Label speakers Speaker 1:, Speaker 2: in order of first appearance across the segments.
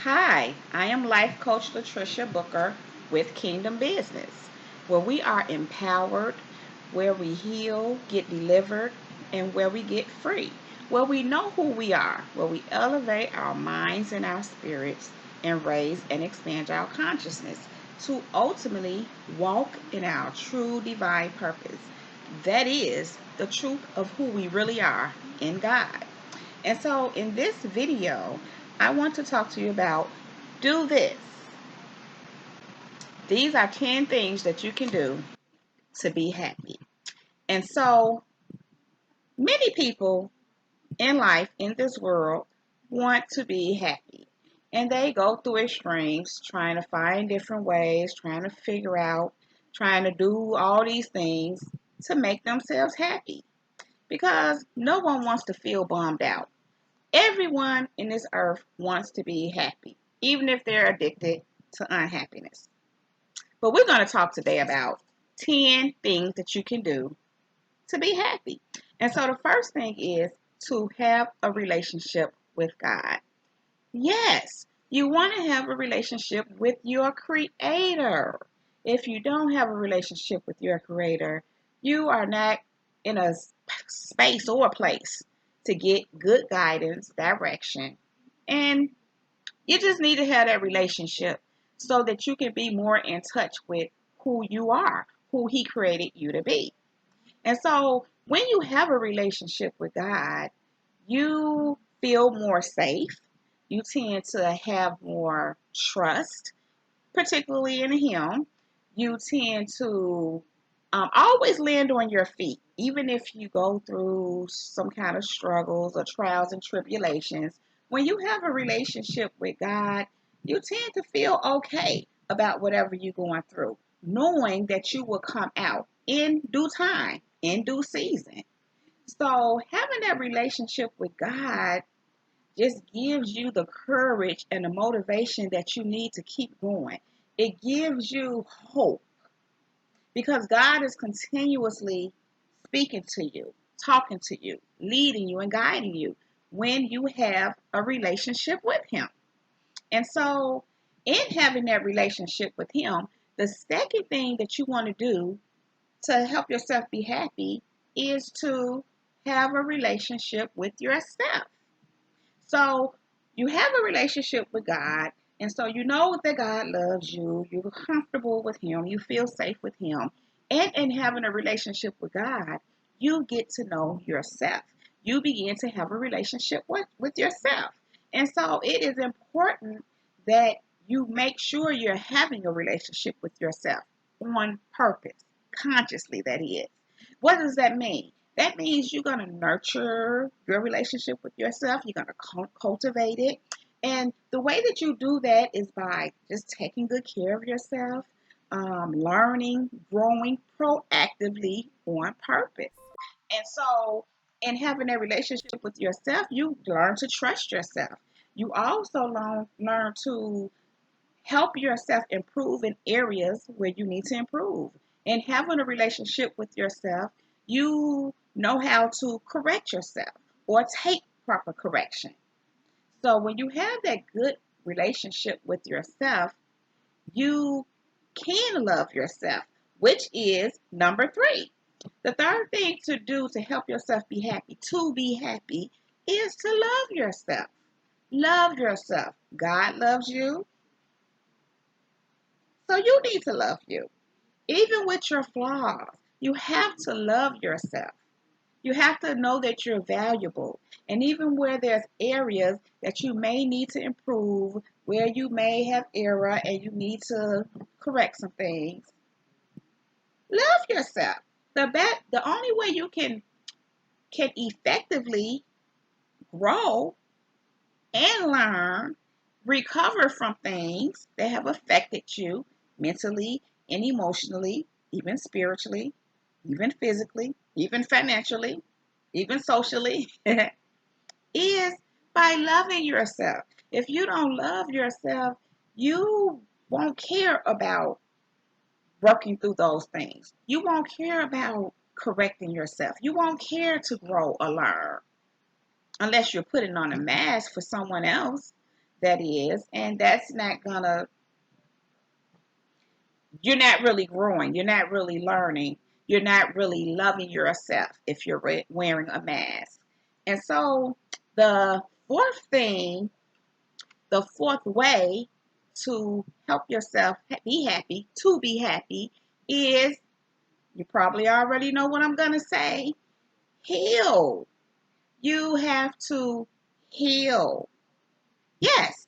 Speaker 1: Hi, I am Life Coach Latricia Booker with Kingdom Business, where we are empowered, where we heal, get delivered, and where we get free, where we know who we are, where we elevate our minds and our spirits and raise and expand our consciousness to ultimately walk in our true divine purpose. That is the truth of who we really are in God. And so in this video, I want to talk to you about do this. These are 10 things that you can do to be happy. And so many people in life, in this world, want to be happy. And they go through extremes, trying to find different ways, trying to figure out, trying to do all these things to make themselves happy. Because no one wants to feel bummed out. Everyone in this earth wants to be happy, even if they're addicted to unhappiness. But we're going to talk today about 10 things that you can do to be happy. And so the first thing is to have a relationship with God. Yes, you want to have a relationship with your creator. If you don't have a relationship with your creator, you are not in a space or a place to get good guidance, direction, and you just need to have that relationship so that you can be more in touch with who you are, who he created you to be. And so when you have a relationship with God, you feel more safe. You tend to have more trust, particularly in Him. You tend to always land on your feet, even if you go through some kind of struggles or trials and tribulations. When you have a relationship with God, you tend to feel okay about whatever you're going through, knowing that you will come out in due time, in due season. So having that relationship with God just gives you the courage and the motivation that you need to keep going. It gives you hope because God is continuously speaking to you, talking to you, leading you, and guiding you when you have a relationship with Him. And so, in having that relationship with Him, the second thing that you want to do to help yourself be happy is to have a relationship with yourself. So you have a relationship with God, and so you know that God loves you, you're comfortable with Him, you feel safe with Him. And in having a relationship with God, you get to know yourself. You begin to have a relationship with yourself. And so it is important that you make sure you're having a relationship with yourself on purpose, consciously, that is. What does that mean? That means you're going to nurture your relationship with yourself. You're going to cultivate it. And the way that you do that is by just taking good care of yourself, learning, growing proactively on purpose. And so, in having a relationship with yourself, you learn to trust yourself. You also learn to help yourself improve in areas where you need to improve. And having a relationship with yourself, you know how to correct yourself or take proper correction. So when you have that good relationship with yourself, you can love yourself, which is number three. The third thing to do to help yourself be happy, is to love yourself. Love yourself. God loves you, so you need to love you. Even with your flaws, you have to love yourself. You have to know that you're valuable. And even where there's areas that you may need to improve, where you may have error and you need to correct some things, love yourself. The only way you can effectively grow and learn, recover from things that have affected you mentally and emotionally, even spiritually, even physically, even financially, even socially, is by loving yourself. If you don't love yourself, you won't care about working through those things. You won't care about correcting yourself. You won't care to grow or learn unless you're putting on a mask for someone else. that is, and that's not gonna, you're not really growing, you're not really learning, you're not really loving yourself if you're wearing a mask. And so the fourth thing, the fourth way to help yourself be happy is, you probably already know what I'm going to say, heal. You have to heal. Yes,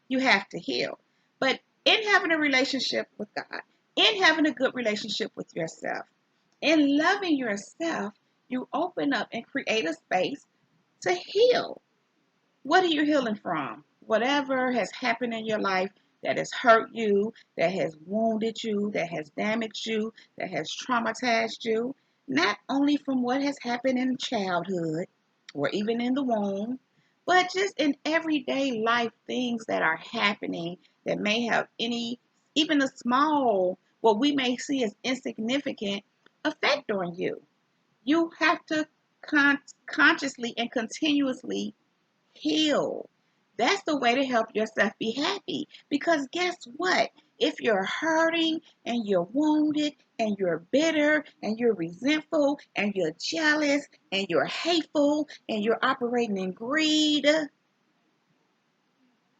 Speaker 1: you have to heal. But in having a relationship with God, in having a good relationship with yourself, in loving yourself, you open up and create a space to heal. What are you healing from? Whatever has happened in your life that has hurt you, that has wounded you, that has damaged you, that has traumatized you, not only from what has happened in childhood or even in the womb, but just in everyday life things that are happening that may have any, even a small, what we may see as insignificant, effect on you. You have to consciously and continuously heal. That's the way to help yourself be happy. Because guess what? If you're hurting and you're wounded and you're bitter and you're resentful and you're jealous and you're hateful and you're operating in greed,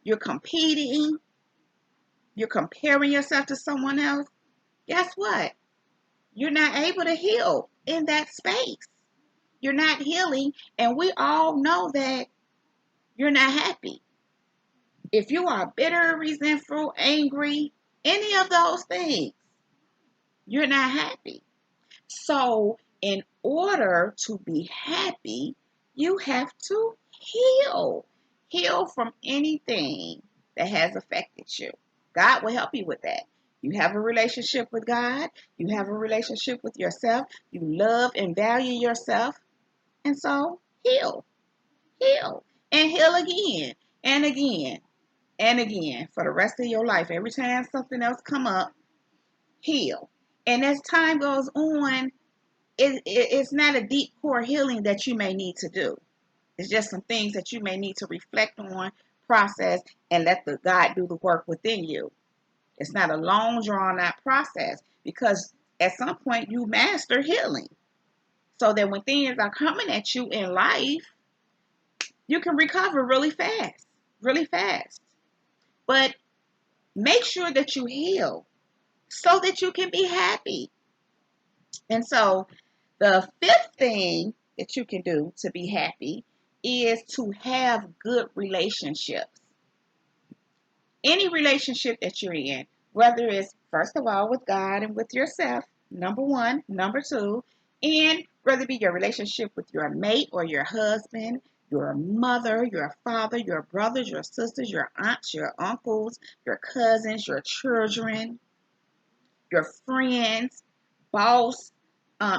Speaker 1: you're competing, you're comparing yourself to someone else, guess what? You're not able to heal in that space. You're not healing, and we all know that you're not happy. If you are bitter, resentful, angry, any of those things, you're not happy. So, in order to be happy, you have to heal. Heal from anything that has affected you. God will help you with that. You have a relationship with God, you have a relationship with yourself, you love and value yourself, and so heal, heal, and heal again and again and again for the rest of your life. Every time something else come up, heal. And as time goes on, it's not a deep core healing that you may need to do. It's just some things that you may need to reflect on, process, and let the God do the work within you. It's not a long, drawn out process, because at some point you master healing, so that when things are coming at you in life, you can recover really fast, really fast. But make sure that you heal so that you can be happy. And so the fifth thing that you can do to be happy is to have good relationships. Any relationship that you're in, whether it's first of all with God and with yourself, number one, number two, and whether it be your relationship with your mate or your husband, your mother, your father, your brothers, your sisters, your aunts, your uncles, your cousins, your children, your friends, boss,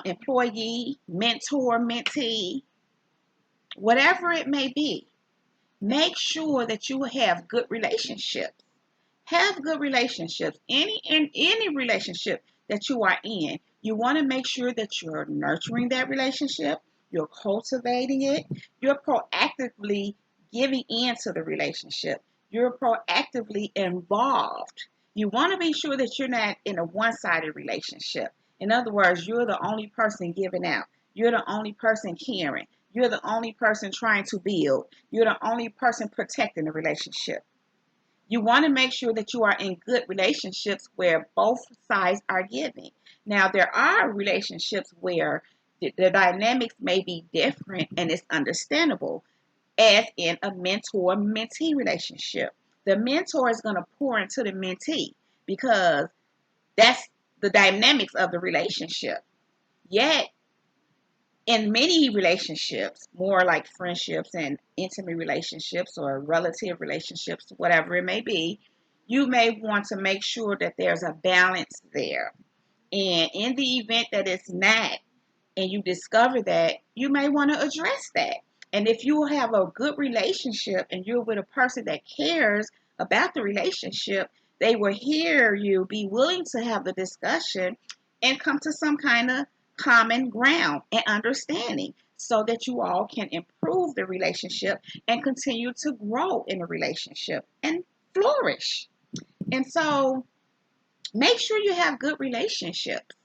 Speaker 1: employee, mentor, mentee, whatever it may be, make sure that you have good relationships. Have good relationships. In any relationship that you are in, you want to make sure that you're nurturing that relationship, you're cultivating it, you're proactively giving into the relationship, you're proactively involved. You want to be sure that you're not in a one-sided relationship. In other words, you're the only person giving out. You're the only person caring. You're the only person trying to build. You're the only person protecting the relationship. You want to make sure that you are in good relationships where both sides are giving. Now, there are relationships where the dynamics may be different, and it's understandable, as in a mentor-mentee relationship. The mentor is going to pour into the mentee because that's the dynamics of the relationship. Yet, in many relationships, more like friendships and intimate relationships or relative relationships, whatever it may be, you may want to make sure that there's a balance there. And in the event that it's not, and you discover that, you may want to address that. And if you have a good relationship and you're with a person that cares about the relationship, they will hear you, be willing to have the discussion, and come to some kind of common ground and understanding. so that you all can improve the relationship and continue to grow in a relationship and flourish. And so make sure you have good relationships.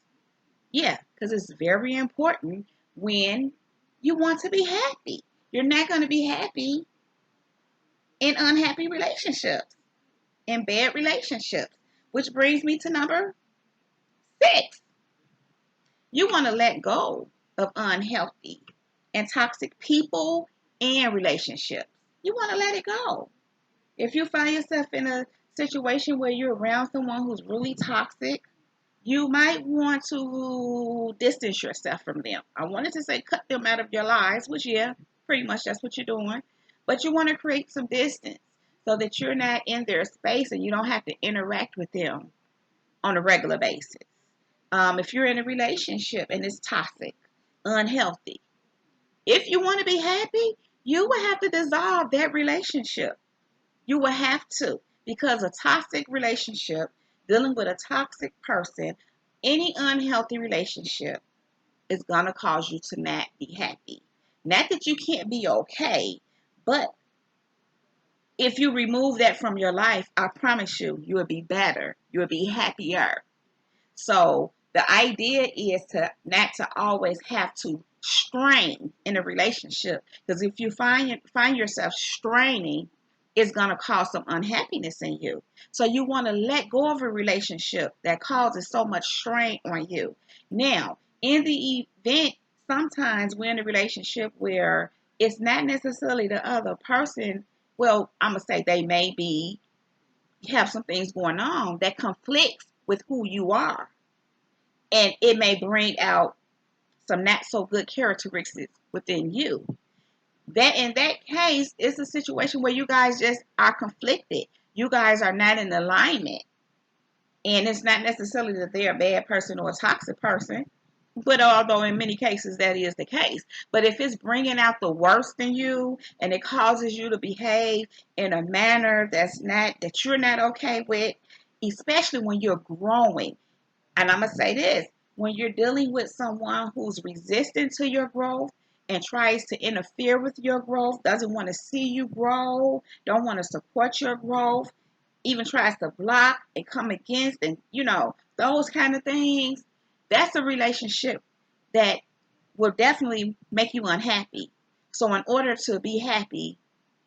Speaker 1: Yeah, because it's very important when you want to be happy. You're not going to be happy in unhappy relationships, in bad relationships, which brings me to number 6. You want to let go of unhealthy and toxic people and relationships. You want to let it go. If you find yourself in a situation where you're around someone who's really toxic, you might want to distance yourself from them. I wanted to say cut them out of your lives, which, yeah, pretty much that's what you're doing. But you want to create some distance so that you're not in their space and you don't have to interact with them on a regular basis. If you're in a relationship and it's toxic, unhealthy, if you want to be happy, you will have to dissolve that relationship. You will have to, because a toxic relationship, dealing with a toxic person, any unhealthy relationship is going to cause you to not be happy. Not that you can't be okay, but if you remove that from your life, I promise you, you will be better. You will be happier. So the idea is to not to always have to strain in a relationship, because if you find yourself straining, it's going to cause some unhappiness in you. So you want to let go of a relationship that causes so much strain on you. Now, in the event, sometimes we're in a relationship where it's not necessarily the other person. Well, I'm gonna say they may be have some things going on that conflicts with who you are, and it may bring out some not so good characteristics within you. That in that case, it's a situation where you guys just are conflicted. You guys are not in alignment, and it's not necessarily that they're a bad person or a toxic person, but although in many cases that is the case. But if it's bringing out the worst in you and it causes you to behave in a manner that you're not okay with, especially when you're growing. And I'm going to say this, when you're dealing with someone who's resistant to your growth and tries to interfere with your growth, doesn't want to see you grow, don't want to support your growth, even tries to block and come against, and those kind of things, that's a relationship that will definitely make you unhappy. So in order to be happy,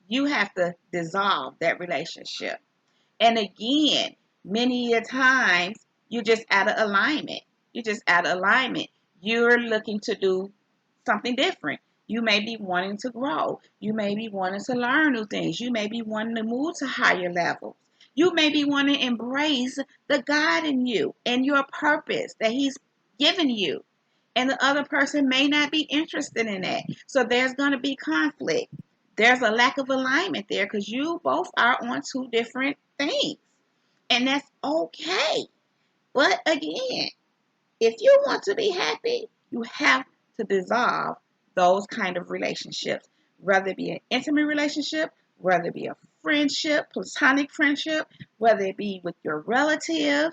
Speaker 1: you have to dissolve that relationship. And again, many a times you're just out of alignment. You're just out of alignment. You're looking to do something different. You may be wanting to grow. You may be wanting to learn new things. You may be wanting to move to higher levels. You may be wanting to embrace the God in you and your purpose that He's given you. And the other person may not be interested in that. So there's going to be conflict. There's a lack of alignment there because you both are on two different things. And that's okay. But again, if you want to be happy, you have to dissolve those kind of relationships, whether it be an intimate relationship, whether it be a friendship, platonic friendship, whether it be with your relative,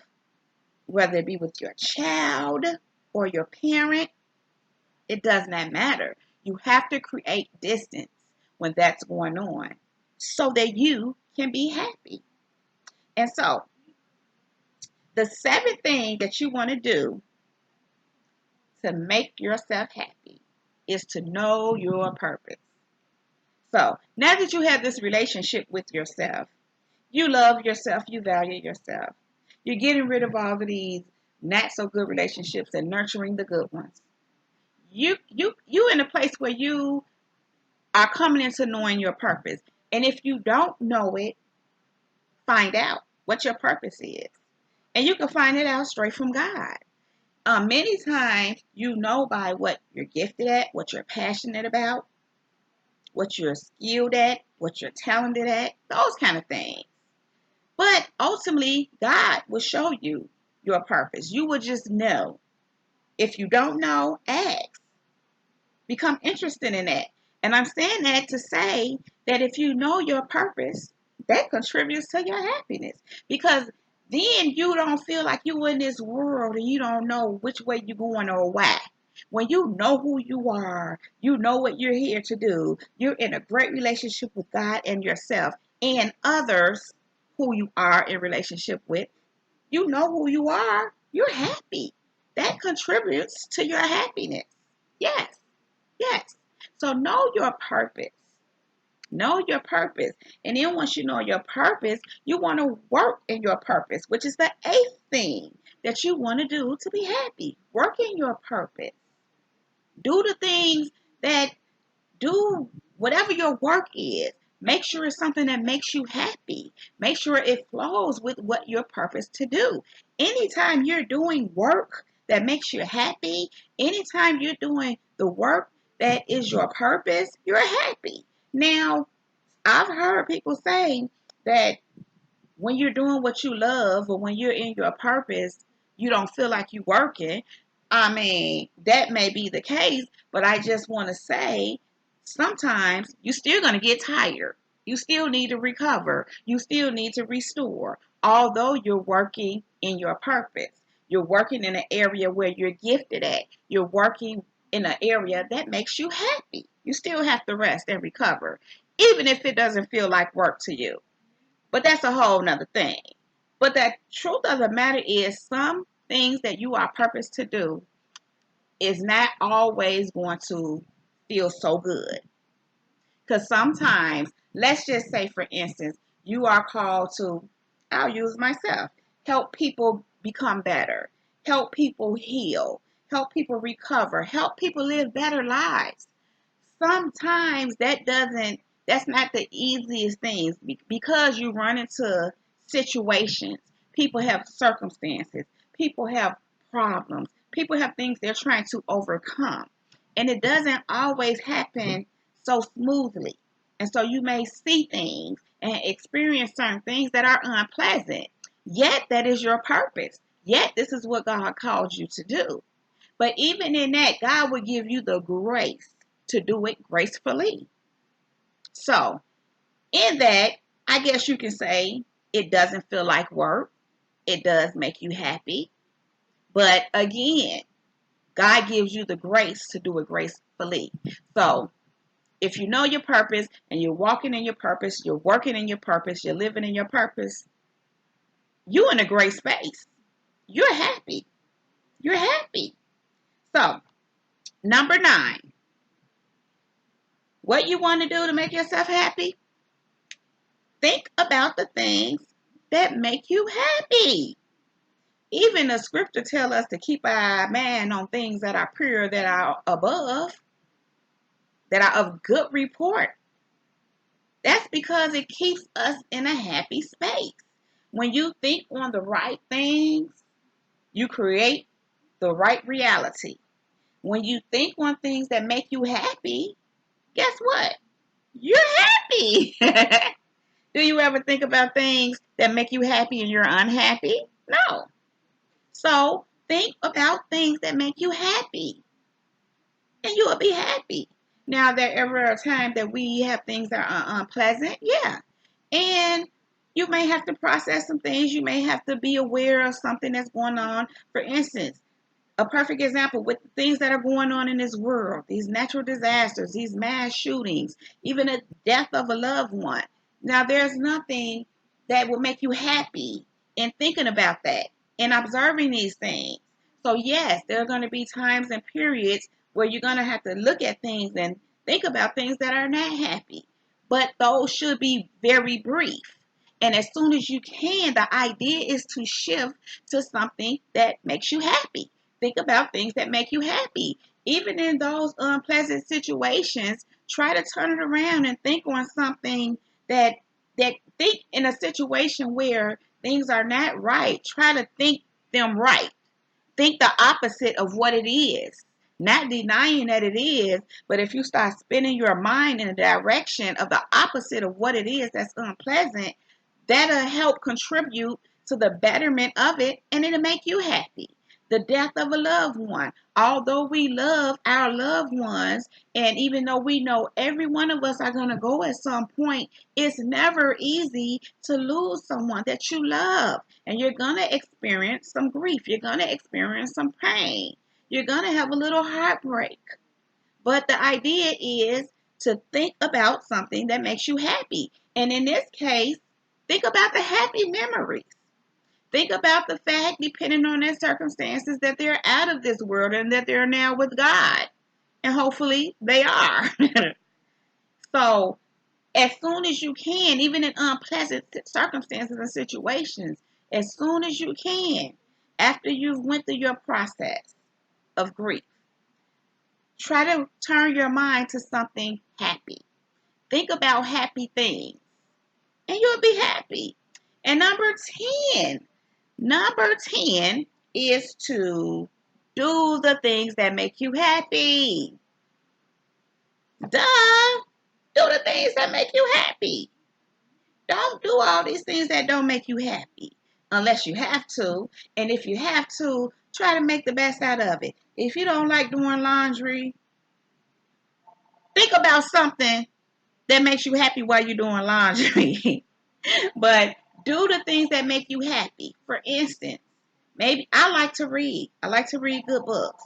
Speaker 1: whether it be with your child or your parent. It does not matter. You have to create distance when that's going on so that you can be happy. And so the 7th thing that you want to do to make yourself happy is to know your purpose. So now that you have this relationship with yourself, you love yourself, you value yourself. You're getting rid of all of these not so good relationships and nurturing the good ones. You in a place where you are coming into knowing your purpose. And if you don't know it, find out what your purpose is. And you can find it out straight from God. Many times you know by what you're gifted at, what you're passionate about, what you're skilled at, what you're talented at, those kind of things. But ultimately, God will show you your purpose. You will just know. If you don't know, ask. Become interested in that. And I'm saying that to say that if you know your purpose, that contributes to your happiness. Because then you don't feel like you're in this world and you don't know which way you're going or why. When you know who you are, you know what you're here to do, you're in a great relationship with God and yourself and others who you are in relationship with, you know who you are, you're happy. That contributes to your happiness. Yes, yes. So know your purpose. Know your purpose. And then once you know your purpose, you want to work in your purpose, which is the eighth thing that you want to do to be happy. Work in your purpose. Do the things that do whatever your work is. Make sure it's something that makes you happy. Make sure it flows with what your purpose to do. Anytime you're doing work that makes you happy, anytime you're doing the work that is your purpose, you're happy. Now, I've heard people say that when you're doing what you love or when you're in your purpose, you don't feel like you're working. I mean, that may be the case, but I just want to say sometimes you're still going to get tired. You still need to recover. You still need to restore. Although you're working in your purpose, you're working in an area where you're gifted at, you're working in an area that makes you happy. You still have to rest and recover, even if it doesn't feel like work to you. But that's a whole nother thing. But the truth of the matter is some things that you are purposed to do is not always going to feel so good. Because sometimes, let's just say, for instance, you are called to, I'll use myself, help people become better, help people heal, help people recover, help people live better lives. Sometimes that's not the easiest things because you run into situations. People have circumstances, people have problems, people have things they're trying to overcome, and it doesn't always happen so smoothly. And so you may see things and experience certain things that are unpleasant, yet that is your purpose, yet this is what God called you to do. But even in that, God will give you the grace to do it gracefully. So, in that, I guess you can say it doesn't feel like work. It does make you happy. But again, God gives you the grace to do it gracefully. So, if you know your purpose and you're walking in your purpose, you're working in your purpose, you're living in your purpose, you're in a great space. You're happy. You're happy. So, number 9, what you want to do to make yourself happy? Think about the things that make you happy. Even the scripture tells us to keep our mind on things that are pure, that are above, that are of good report. That's because it keeps us in a happy space. When you think on the right things, you create the right reality. When you think on things that make you happy, guess what? You're happy. Do you ever think about things that make you happy and you're unhappy? No. So think about things that make you happy and you will be happy. Now, there ever a time that we have things that are unpleasant? Yeah. And you may have to process some things. You may have to be aware of something that's going on. For instance, a perfect example with the things that are going on in this world, these natural disasters, these mass shootings, even the death of a loved one. Now, there's nothing that will make you happy in thinking about that and observing these things. So, yes, there are going to be times and periods where you're going to have to look at things and think about things that are not happy. But those should be very brief. And as soon as you can, the idea is to shift to something that makes you happy. Think about things that make you happy. Even in those unpleasant situations, try to turn it around and think on something that think in a situation where things are not right. Try to think them right. Think the opposite of what it is. Not denying that it is, but if you start spinning your mind in the direction of the opposite of what it is that's unpleasant, that'll help contribute to the betterment of it and it'll make you happy. The death of a loved one. Although we love our loved ones, and even though we know every one of us are going to go at some point, it's never easy to lose someone that you love. And you're going to experience some grief. You're going to experience some pain. You're going to have a little heartbreak. But the idea is to think about something that makes you happy. And in this case, think about the happy memories. Think about the fact, depending on their circumstances, that they're out of this world and that they're now with God. And hopefully they are. So, as soon as you can, even in unpleasant circumstances and situations, as soon as you can, after you've went through your process of grief, try to turn your mind to something happy. Think about happy things and you'll be happy. And number 10 is to do the things that make you happy. Duh. Do the things that make you happy. Don't do all these things that don't make you happy unless you have to. And if you have to, try to make the best out of it. If you don't like doing laundry, think about something that makes you happy while you're doing laundry. But do the things that make you happy. For instance, maybe I like to read. I like to read good books.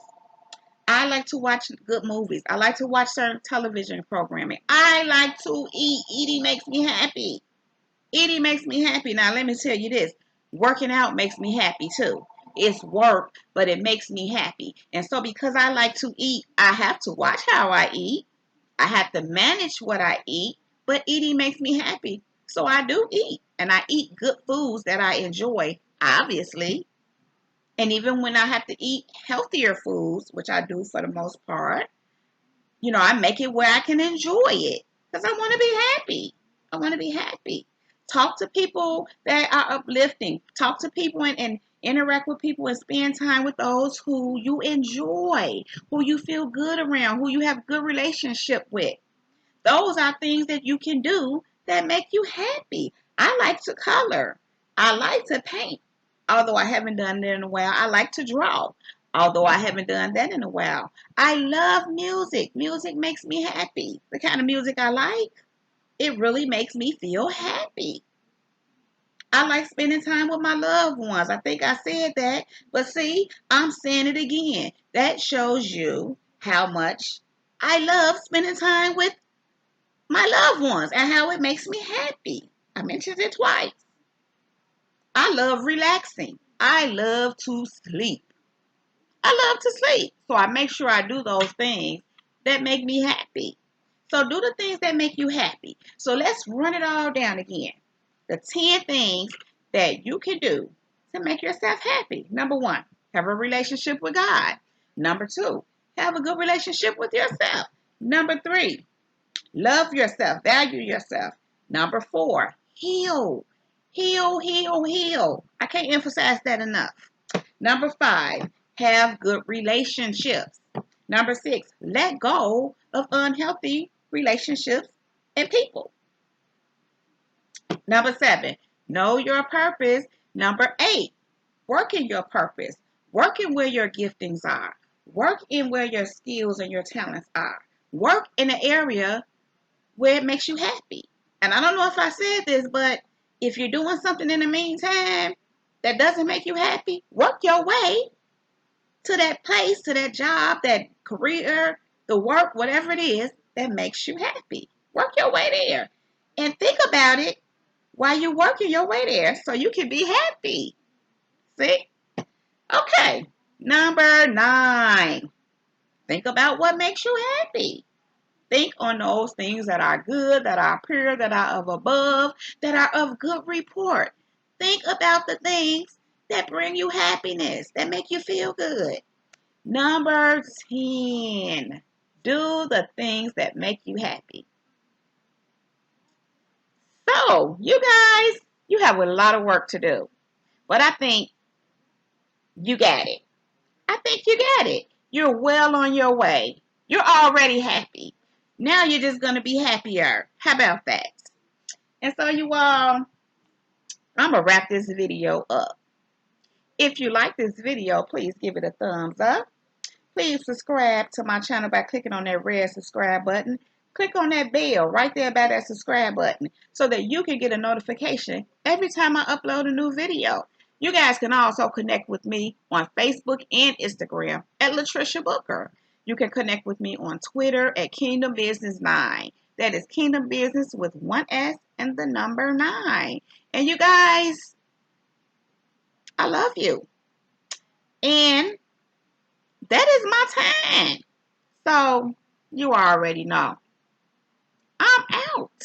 Speaker 1: I like to watch good movies. I like to watch certain television programming. I like to eat. Eating makes me happy. Eating makes me happy. Now, let me tell you this. Working out makes me happy too. It's work, but it makes me happy. And so because I like to eat, I have to watch how I eat. I have to manage what I eat, but eating makes me happy. So I do eat. And I eat good foods that I enjoy, obviously. And even when I have to eat healthier foods, which I do for the most part, I make it where I can enjoy it because I want to be happy. I want to be happy. Talk to people that are uplifting. Talk to people and interact with people and spend time with those who you enjoy, who you feel good around, who you have good relationship with. Those are things that you can do that make you happy. I like to color. I like to paint. Although I haven't done that in a while. I like to draw. Although I haven't done that in a while. I love music. Music makes me happy. The kind of music I like, it really makes me feel happy. I like spending time with my loved ones. I think I said that. But see, I'm saying it again. That shows you how much I love spending time with my loved ones and how it makes me happy. I mentioned it twice. I love relaxing. I love to sleep. I love to sleep. So I make sure I do those things that make me happy. So do the things that make you happy. So let's run it all down again. The 10 things that you can do to make yourself happy. Number 1, have a relationship with God. Number 2, have a good relationship with yourself. Number 3, love yourself, value yourself. Number 4, heal. Heal, heal, heal. I can't emphasize that enough. Number 5, have good relationships. Number 6, let go of unhealthy relationships and people. Number 7, know your purpose. Number 8, work in your purpose. Work in where your giftings are. Work in where your skills and your talents are. Work in an area where it makes you happy. And I don't know if I said this, but if you're doing something in the meantime that doesn't make you happy, work your way to that place, to that job, that career, the work, whatever it is that makes you happy. Work your way there. And think about it while you're working your way there so you can be happy. See? Okay. Number 9. Think about what makes you happy. Think on those things that are good, that are pure, that are of above, that are of good report. Think about the things that bring you happiness, that make you feel good. Number 10. Do the things that make you happy. So, you guys, you have a lot of work to do. But I think you got it. I think you got it. You're well on your way. You're already happy. Now you're just going to be happier. How about that? And so you all, I'm going to wrap this video up. If you like this video, please give it a thumbs up. Please subscribe to my channel by clicking on that red subscribe button. Click on that bell right there by that subscribe button so that you can get a notification every time I upload a new video. You guys can also connect with me on Facebook and Instagram at Latricia Booker. You can connect with me on Twitter at Kingdom Business 9. That is Kingdom Business with one S and the number 9. And you guys, I love you. And that is my time. So you already know. I'm out.